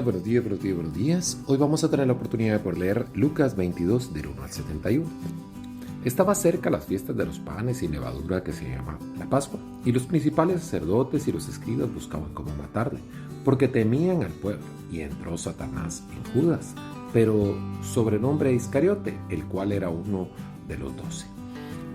buenos días, buenos días, buenos días. Hoy vamos a tener la oportunidad de poder leer Lucas 22 del 1 al 71. Estaba cerca las fiestas de los panes y levadura que se llama la Pascua, y los principales sacerdotes y los escribas buscaban cómo matarle, porque temían al pueblo, y entró Satanás en Judas, pero sobrenombre Iscariote, el cual era uno de los 12.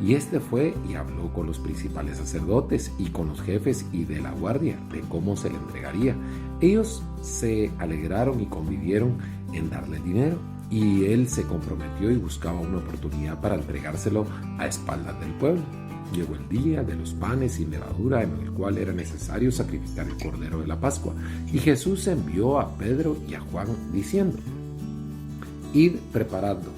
Y este fue y habló con los principales sacerdotes y con los jefes y de la guardia de cómo se le entregaría. Ellos se alegraron y convivieron en darle dinero, y él se comprometió y buscaba una oportunidad para entregárselo a espaldas del pueblo. Llegó el día de los panes sin levadura, en el cual era necesario sacrificar el cordero de la Pascua, y Jesús envió a Pedro y a Juan diciendo: Id preparando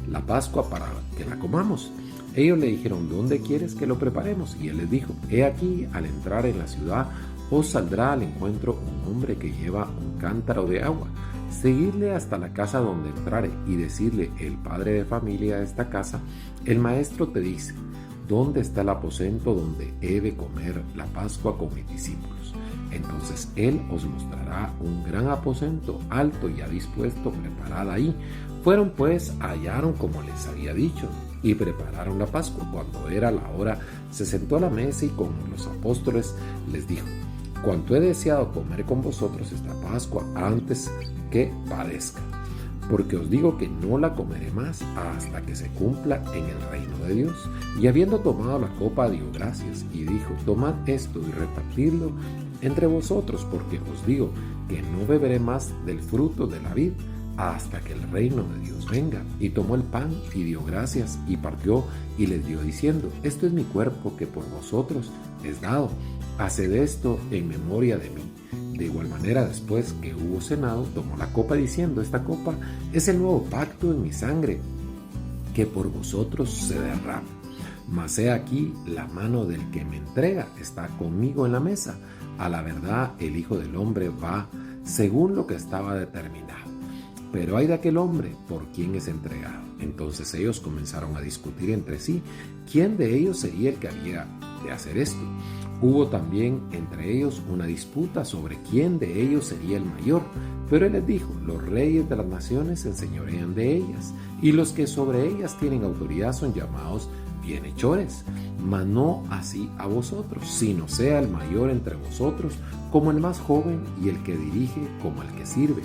la Pascua para que la comamos. Ellos le dijeron: ¿dónde quieres que lo preparemos? Y él les dijo: he aquí, al entrar en la ciudad, os saldrá al encuentro un hombre que lleva un cántaro de agua. Seguidle hasta la casa donde entrare y decirle: el padre de familia de esta casa, el maestro te dice: ¿dónde está el aposento donde he de comer la Pascua con mis discípulos? Entonces él os mostrará un gran aposento, alto y ya dispuesto, preparada ahí. Fueron pues, hallaron como les había dicho, y prepararon la Pascua. Cuando era la hora, se sentó a la mesa y con los apóstoles les dijo: cuanto he deseado comer con vosotros esta Pascua antes que padezca, porque os digo que no la comeré más hasta que se cumpla en el reino de Dios. Y habiendo tomado la copa, dio gracias y dijo: tomad esto y repartidlo entre vosotros, porque os digo que no beberé más del fruto de la vid hasta que el reino de Dios venga. Y tomó el pan y dio gracias y partió y les dio diciendo: esto es mi cuerpo que por vosotros es dado. Haced esto en memoria de mí. De igual manera, después que hubo cenado, tomó la copa diciendo: esta copa es el nuevo pacto en mi sangre, que por vosotros se derrama. Mas he aquí, la mano del que me entrega está conmigo en la mesa. A la verdad, el Hijo del Hombre va según lo que estaba determinado. Pero hay de aquel hombre por quien es entregado. Entonces ellos comenzaron a discutir entre sí quién de ellos sería el que había de hacer esto. Hubo también entre ellos una disputa sobre quién de ellos sería el mayor. Pero él les dijo: los reyes de las naciones se enseñorean de ellas, y los que sobre ellas tienen autoridad son llamados bienhechores. Mas no así a vosotros, sino sea el mayor entre vosotros como el más joven, y el que dirige como el que sirve.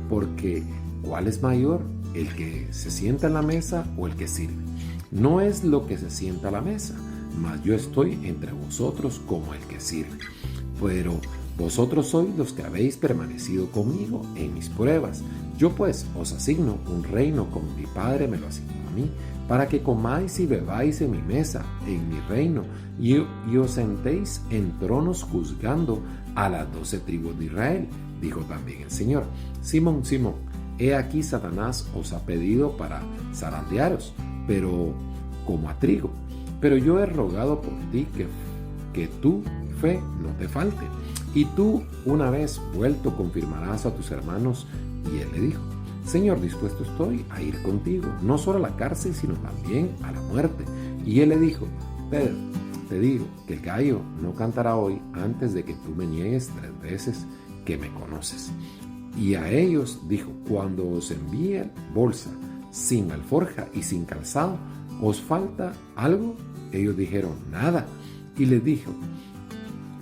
Porque ¿cuál es mayor, el que se sienta en la mesa o el que sirve? No es lo que se sienta a la mesa, mas yo estoy entre vosotros como el que sirve. Pero vosotros sois los que habéis permanecido conmigo en mis pruebas. Yo pues os asigno un reino como mi Padre me lo asignó a mí, para que comáis y bebáis en mi mesa, en mi reino, y os sentéis en tronos juzgando a las 12 tribus de Israel. Dijo también el Señor: Simón, Simón, he aquí Satanás os ha pedido para zarandearos, pero como a trigo. Pero yo he rogado por ti que tu fe no te falte. Y tú, una vez vuelto, confirmarás a tus hermanos. Y él le dijo: Señor, dispuesto estoy a ir contigo, no solo a la cárcel, sino también a la muerte. Y él le dijo: Pedro, te digo que el gallo no cantará hoy antes de que tú me niegues 3 veces que me conoces. Y a ellos dijo: cuando os envíe bolsa sin alforja y sin calzado, ¿os falta algo? Ellos dijeron: nada. Y les dijo: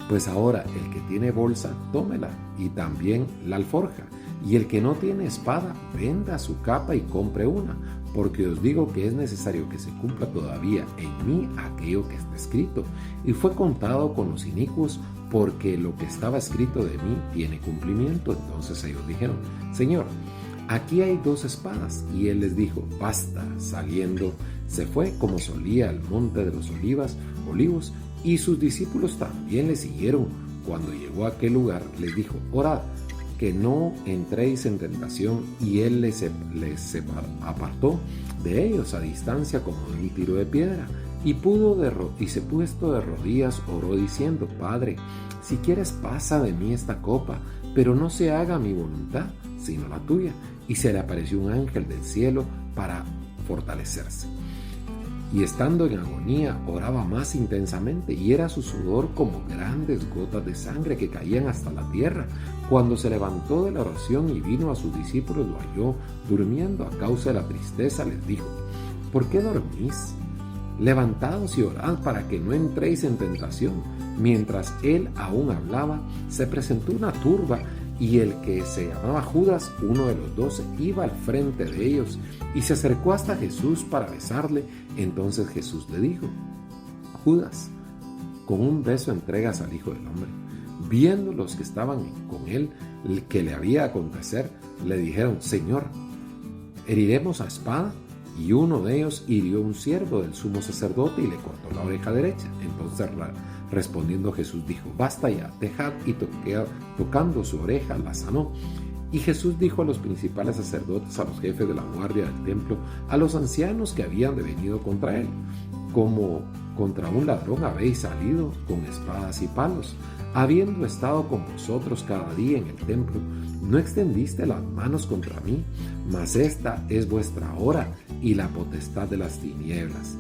pues ahora el que tiene bolsa, tómela, y también la alforja. Y el que no tiene espada, venda su capa y compre una, porque os digo que es necesario que se cumpla todavía en mí aquello que está escrito. Y fue contado con los inicuos, porque lo que estaba escrito de mí tiene cumplimiento. Entonces ellos dijeron: Señor, aquí hay 2 espadas. Y él les dijo: basta. Saliendo, se fue como solía al monte de los olivos, y sus discípulos también le siguieron. Cuando llegó a aquel lugar, les dijo: orad, que no entréis en tentación. Y él les apartó de ellos a distancia como de un tiro de piedra. Y se puesto de rodillas, oró diciendo: Padre, si quieres, pasa de mí esta copa, pero no se haga mi voluntad, sino la tuya. Y se le apareció un ángel del cielo para fortalecerse. y estando en agonía oraba más intensamente, y era su sudor como grandes gotas de sangre que caían hasta la tierra. Cuando se levantó de la oración y vino a sus discípulos, lo halló durmiendo a causa de la tristeza. Les dijo: ¿por qué dormís? Levantaos y orad para que no entréis en tentación. Mientras él aún hablaba, se presentó una turba, y el que se llamaba Judas, uno de los 12, iba al frente de ellos y se acercó hasta Jesús para besarle. Entonces Jesús le dijo: Judas, con un beso entregas al Hijo del Hombre. Viendo los que estaban con él que le había de acontecer, le dijeron: Señor, ¿heriremos a espada? Y uno de ellos hirió a un siervo del sumo sacerdote y le cortó la oreja derecha. Entonces respondiendo Jesús dijo: basta ya, dejad, y tocando su oreja la sanó. Y Jesús dijo a los principales sacerdotes, a los jefes de la guardia del templo, a los ancianos que habían venido contra él: como contra un ladrón habéis salido con espadas y palos, habiendo estado con vosotros cada día en el templo. No extendiste las manos contra mí, mas esta es vuestra hora y la potestad de las tinieblas.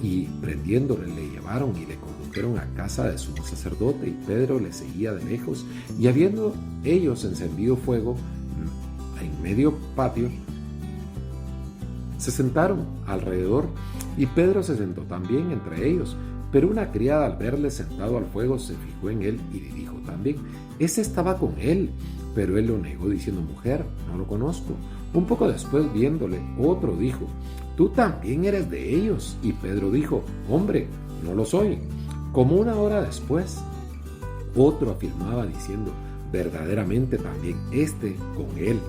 Y prendiéndole le llevaron y le condujeron a casa del sumo sacerdote, y Pedro le seguía de lejos. Y habiendo ellos encendido fuego en medio patio, se sentaron alrededor, y Pedro se sentó también entre ellos. Pero una criada, al verle sentado al fuego, se fijó en él y le dijo también: ese estaba con él. Pero él lo negó diciendo: mujer, no lo conozco. Un poco después, viéndole, otro dijo: tú también eres de ellos. Y Pedro dijo: hombre, no lo soy. Como una hora después, otro afirmaba diciendo: verdaderamente también este con él,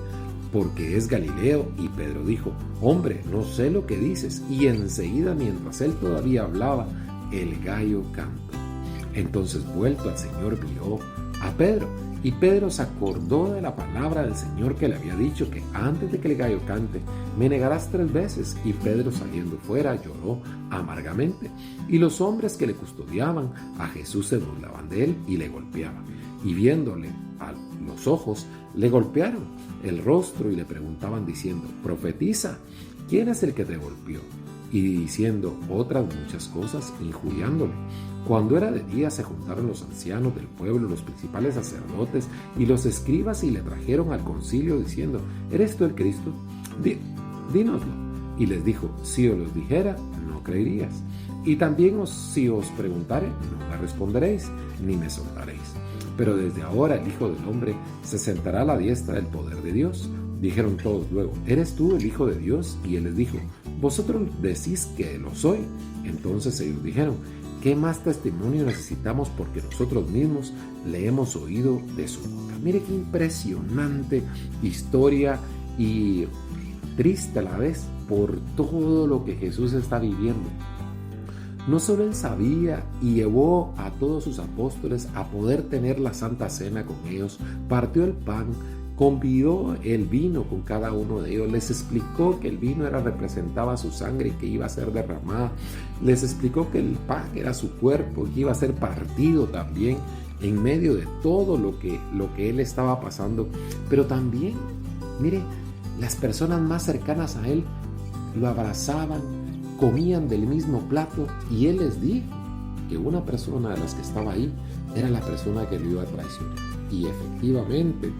porque es Galileo. Y Pedro dijo: hombre, no sé lo que dices. Y enseguida, mientras él todavía hablaba, el gallo cantó. Entonces, vuelto al Señor, vio a Pedro. Y Pedro se acordó de la palabra del Señor que le había dicho, que antes de que el gallo cante, me negarás 3 veces. Y Pedro, saliendo fuera, lloró amargamente. Y los hombres que le custodiaban a Jesús se burlaban de él y le golpeaban. Y viéndole a los ojos, le golpearon el rostro y le preguntaban diciendo: profetiza, ¿quién es el que te golpeó? Y diciendo otras muchas cosas, injuriándole. Cuando era de día, se juntaron los ancianos del pueblo, los principales sacerdotes y los escribas, y le trajeron al concilio diciendo: ¿eres tú el Cristo? Dínoslo. Y les dijo: si os lo dijera, no creerías. Y también si os preguntare, no me responderéis, ni me soltaréis. Pero desde ahora el Hijo del Hombre se sentará a la diestra del poder de Dios. Dijeron todos luego: ¿eres tú el Hijo de Dios? Y él les dijo: vosotros decís que lo soy. Entonces ellos dijeron: ¿qué más testimonio necesitamos? Porque nosotros mismos le hemos oído de su boca. Mire qué impresionante historia, y triste a la vez por todo lo que Jesús está viviendo. No solo él sabía y llevó a todos sus apóstoles a poder tener la Santa Cena con ellos, partió el pan, convidó el vino con cada uno de ellos, les explicó que el vino representaba su sangre y que iba a ser derramada, les explicó que el pan era su cuerpo y que iba a ser partido también en medio de todo lo que él estaba pasando. Pero también, mire, las personas más cercanas a él lo abrazaban, comían del mismo plato, y él les dijo que una persona de las que estaba ahí era la persona que lo iba a traicionar. Y efectivamente,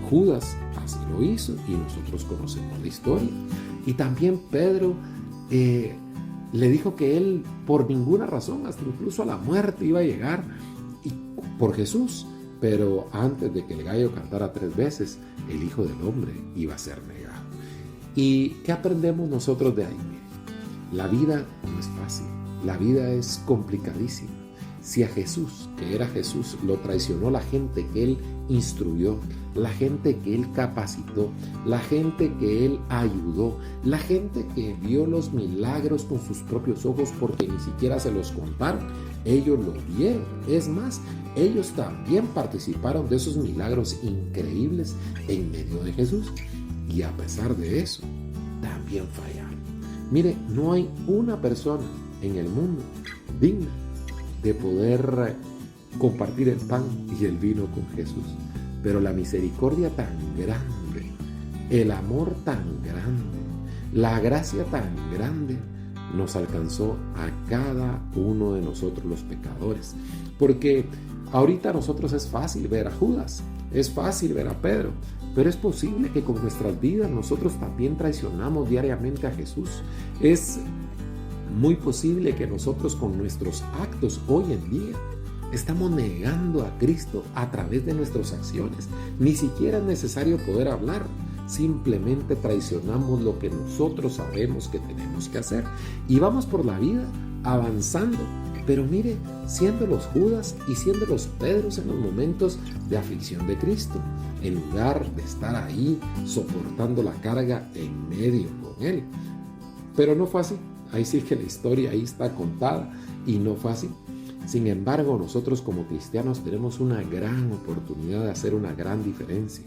Judas así lo hizo, y nosotros conocemos la historia. Y también Pedro le dijo que él por ninguna razón, hasta incluso a la muerte, iba a llegar por Jesús. Pero antes de que el gallo cantara 3 veces, el Hijo del Hombre iba a ser negado. ¿Y qué aprendemos nosotros de ahí? La vida no es fácil, la vida es complicadísima. Si a Jesús, que era Jesús, lo traicionó la gente que él instruyó, la gente que él capacitó, la gente que él ayudó, la gente que vio los milagros con sus propios ojos porque ni siquiera se los contaron, ellos lo vieron. Es más, ellos también participaron de esos milagros increíbles en medio de Jesús, y a pesar de eso, también fallaron. Mire, no hay una persona en el mundo digna de poder compartir el pan y el vino con Jesús. Pero la misericordia tan grande, el amor tan grande, la gracia tan grande, nos alcanzó a cada uno de nosotros los pecadores. Porque ahorita a nosotros es fácil ver a Judas, es fácil ver a Pedro, pero es posible que con nuestras vidas nosotros también traicionamos diariamente a Jesús. Es muy posible que nosotros con nuestros actos hoy en día estamos negando a Cristo a través de nuestras acciones. Ni siquiera es necesario poder hablar. Simplemente traicionamos lo que nosotros sabemos que tenemos que hacer. Y vamos por la vida avanzando. Pero mire, siendo los Judas y siendo los Pedros en los momentos de aflicción de Cristo, en lugar de estar ahí soportando la carga en medio con Él. Pero no fue así. Ahí sí que la historia ahí está contada y no fue así. Sin embargo, nosotros como cristianos tenemos una gran oportunidad de hacer una gran diferencia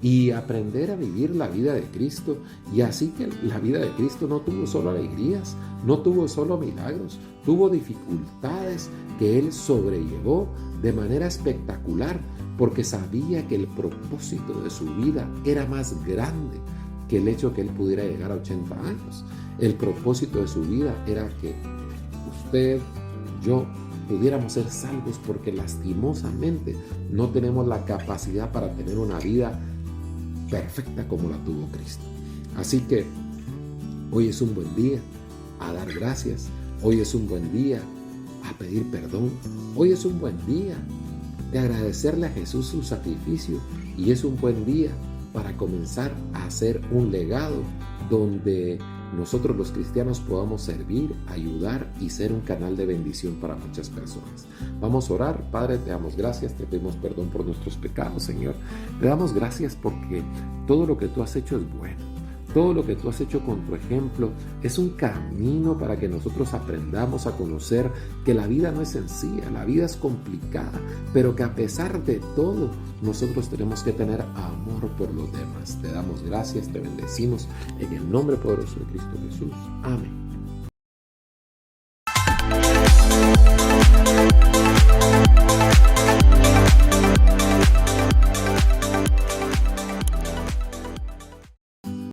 y aprender a vivir la vida de Cristo. Y así que la vida de Cristo no tuvo solo alegrías, no tuvo solo milagros, tuvo dificultades que Él sobrellevó de manera espectacular, porque sabía que el propósito de su vida era más grande que el hecho que Él pudiera llegar a 80 años. El propósito de su vida era que usted, yo, pudiéramos ser salvos, porque lastimosamente no tenemos la capacidad para tener una vida perfecta como la tuvo Cristo. Así que hoy es un buen día a dar gracias, hoy es un buen día a pedir perdón, hoy es un buen día de agradecerle a Jesús su sacrificio, y es un buen día para comenzar a hacer un legado donde nosotros los cristianos podamos servir, ayudar y ser un canal de bendición para muchas personas. Vamos a orar. Padre, te damos gracias, te pedimos perdón por nuestros pecados, Señor. Te damos gracias porque todo lo que tú has hecho es bueno. Todo lo que tú has hecho con tu ejemplo es un camino para que nosotros aprendamos a conocer que la vida no es sencilla, la vida es complicada, pero que a pesar de todo, nosotros tenemos que tener amor por los demás. Te damos gracias, te bendecimos en el nombre poderoso de Cristo Jesús. Amén.